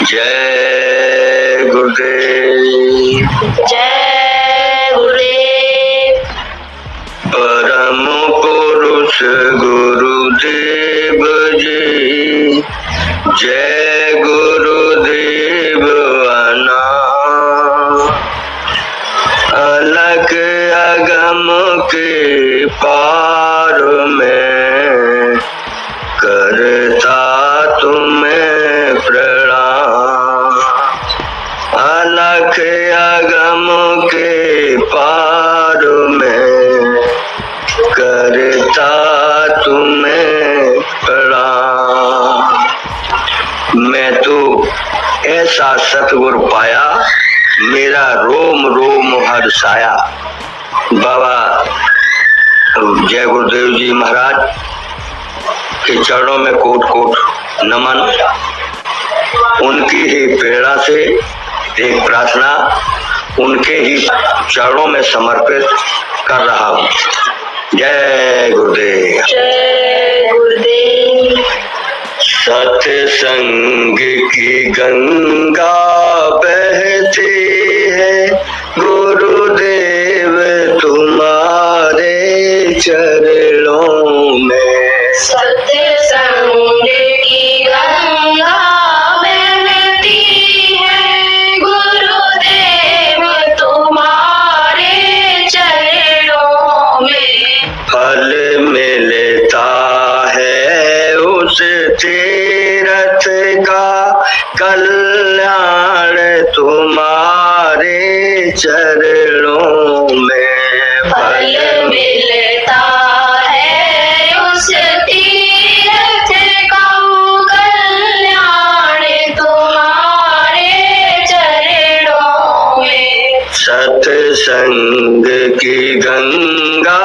जय गुरुदेव। जय गुरुदेव। परम पुरुष गुरुदेव जी, जय गुरुदेव अना। अलग अगम के पार में करता तुम्हें प्रणाम। अलग अगम के पार में करता तुम्हें प्रणाम। मैं तो ऐसा सतगुरु पाया, मेरा रोम रोम हर्षाया। बाबा जय गुरुदेव जी महाराज के चरणों में कोट कोट नमन। उनकी ही प्रेरणा से एक प्रार्थना उनके ही चरणों में समर्पित कर रहा हूँ। जय गुरुदेव। जय गुरुदेव। सत्संग की गंगा बहती है, गुरुदेव तुम्हारे चरणों में। सत्संग की गंगा बहती है, गुरुदेव तुम्हारे चरणों में। फल मिलता है उस तीर्थ का, कल्याण तुम्हारे चरणों में। फल मिलता है उस तीर्थ का, कल्याण तुम्हारे चरणों में। सत्संग की गंगा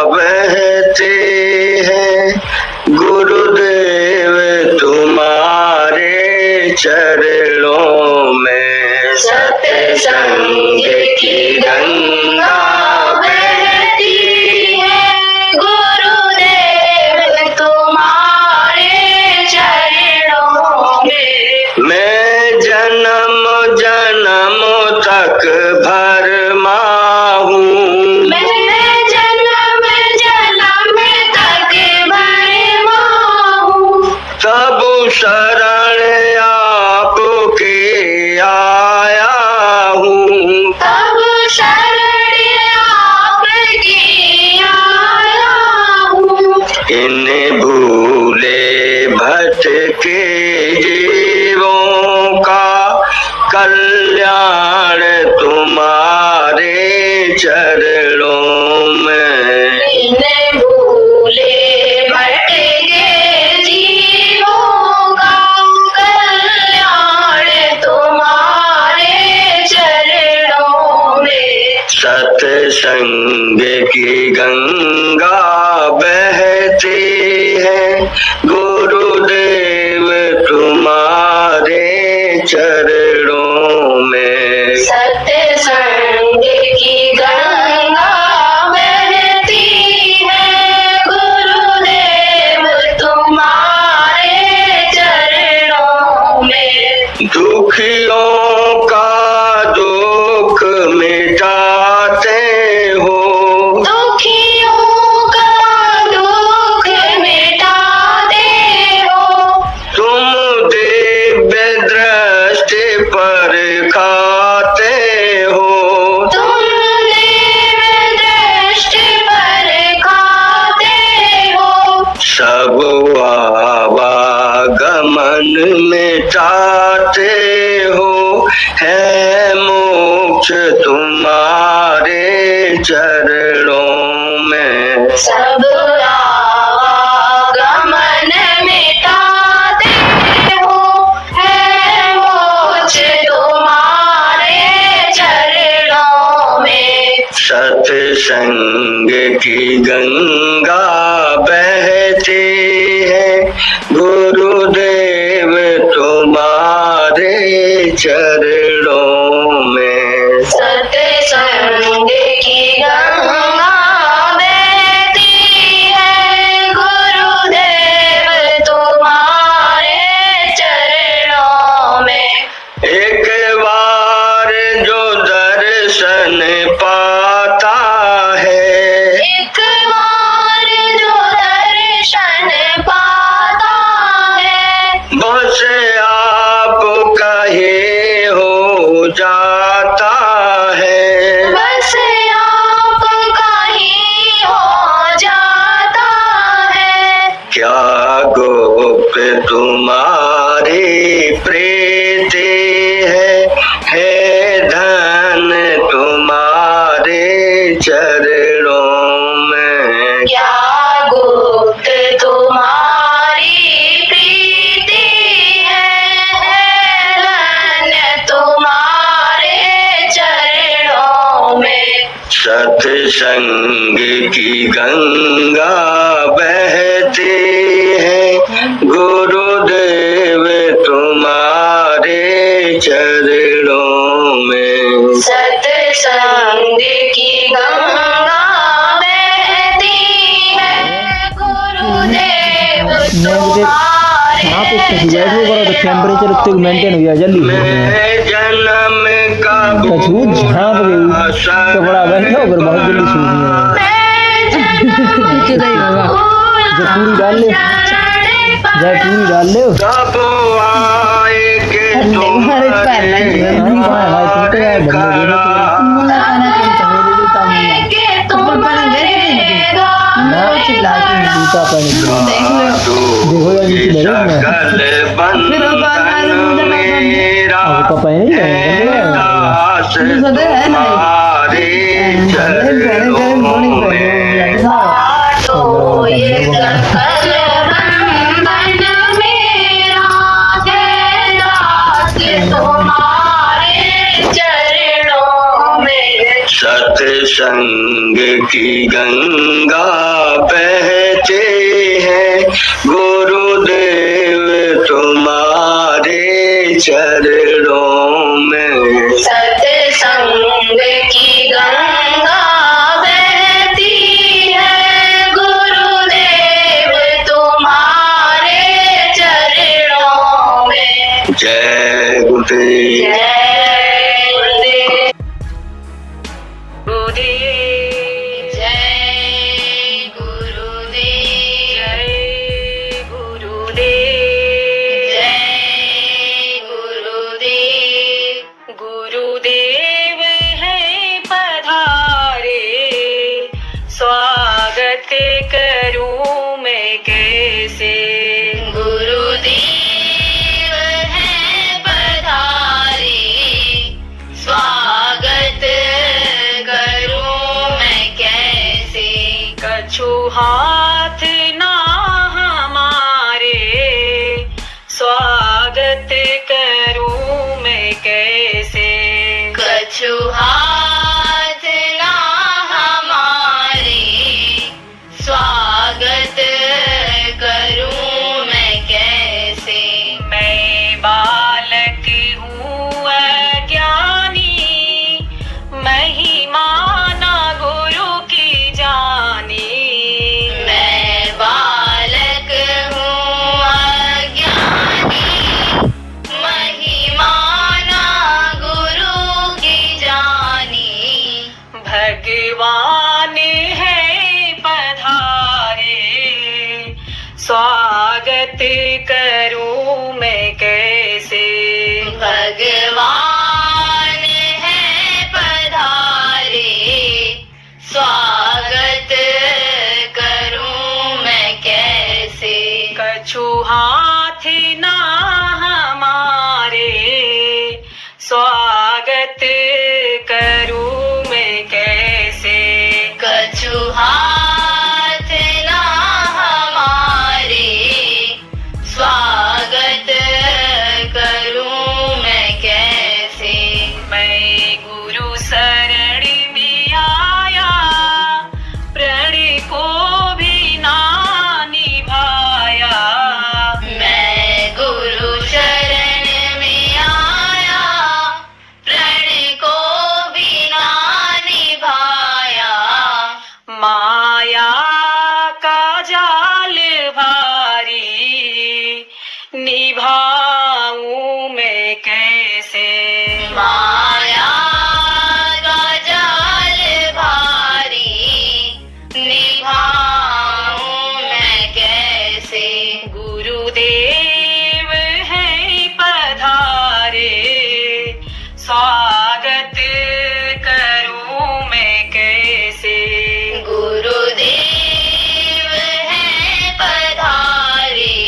बहती है, गुरुदेव तुम्हारे चरणों में। सत्संग की गंगा बहती है, गुरुदेव तुम्हारे चरणों में। मैं जन्म जन्म तक भरमा हूँ, मैं जन्म जन्म तक भरमा हूँ। सब शरण आपके आया हूँ। तब शरण आपकी आया हूँ। इन भूले भटके जीवों का, कल्याण तुम्हारे चरणों में। इन भूले भटके जीवों का, कल्याण तुम्हारे चरणों में। सत्संग की गंगा बहती है, गुरुदेव तुम्हारे चरणों में। सत्संग की गंगा बहती है, गुरुदेव तुम्हारे चरणों में। दुखियों का दुख मिटाते हो, दुखियों का दुख मिटाते हो। तुम दिव्य दृष्टि पर खाते हो। तुम दिव्य दृष्टि पर खाते हो। सब आवागमन मिटाते हो, है मोक्ष तुम्हारे चरणों में। सब आवागमन मिटाते हो, है मोक्ष तुम्हारे चरणों में। सत्संग की गंगा बहती है, गुरुदेव तुम्हारे चरणों में। सत्संग की गंगा बहती है, गुरुदेव तुम्हारे चरणों में। सत्संग की गंगा बहती है गुरुदेव तुम्हारे चरणों में। सत्संग की गंगा बहती है गुरुदेव तुम्हारे टेम्परेचर उत्ते मेंटेन हो गया जल्दी मैं जन्म का कछू झांप गई तो बड़ा बैठा होकर बहुत जल्दी सूख गया जब पूरी डाल ले कब आएगे जूता पहन देखो यार नीचे लगे बंधन मेरा पापा नहीं तुम्हारे चरणों में। तो ये सकल बंधन मेरा है दास तुम्हारे चरणों में। सत्संग की गंगा बहते हैं गुरुदेव तुम्हारे चरणों में। सत्संग की गंगा बहती है गुरुदेव तुम्हारे चरणों में। जय गुरुदेव। जय गुरुदेव। जय गुरुदेव जय गुरुदेव। जय गुरुदेव गुरुदेव है पधारे स्वागत करूं मैं कैसे। गुरुदेव है पधारे स्वागत करूं मैं कैसे। कछु हाथ ना हमारे स्वागत करूं मैं कैसे। कछु हाथ ना हमारे स्वागत करूं मैं कैसे। मैं बालक हूँ अज्ञानी महिमा ना गुरु की जानी। मैं बालक हूँ अज्ञानी महिमा ना गुरु की जानी। भगवान है पधारे स्वागत करूं मैं कैसे। भगवान है पधारे स्वागत करूं मैं कैसे। कछु हाथ ना हमारे स्वागत करूं मैं कैसे। कछु हाथ ना हमारे स्वागत करूं मैं कैसे। मैं गुरु शरण में आया प्रण को भी ना निभाया। मैं गुरु शरण में आया प्रण को भी ना निभाया। माया का जाल भारी निभाऊं मैं कैसे। माया का जाल भारी निभाऊं मैं कैसे। गुरुदेव है पधारे स्वागत करूं मैं कैसे। गुरुदेव है पधारे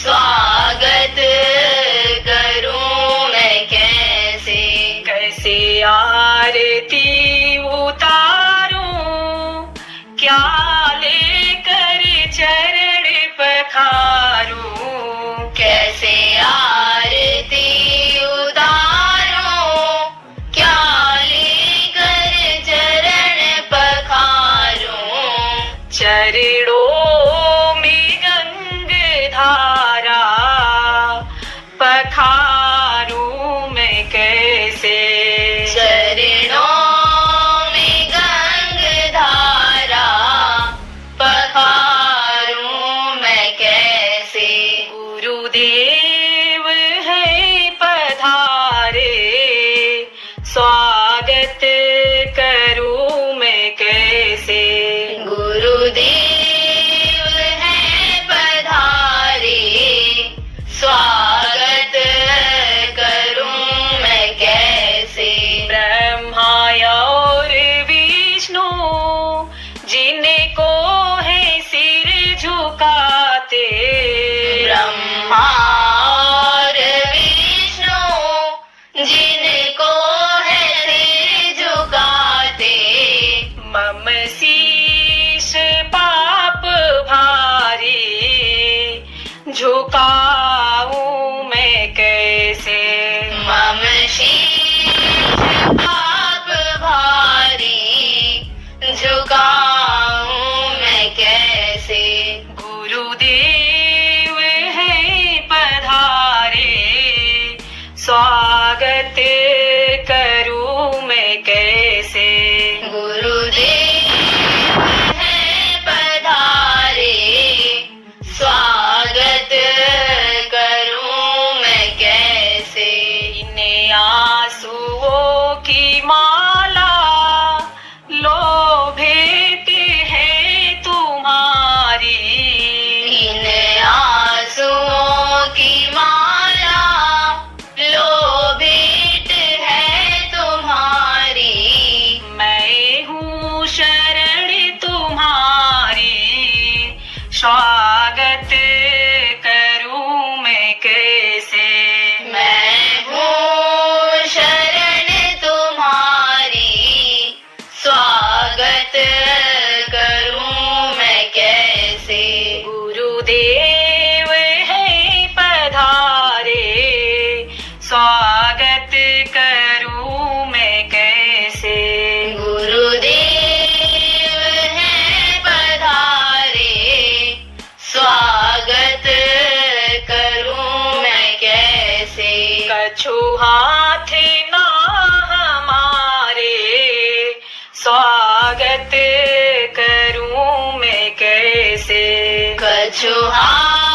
स्वागत करूं मैं कैसे। कैसे आरती उतारूं क्या लेकर चरण पखारूं। कैसे आरती उतारूं क्या लेकर चरण हाथ ना हमारे, स्वागत करूं मैं कैसे। कछु हाथ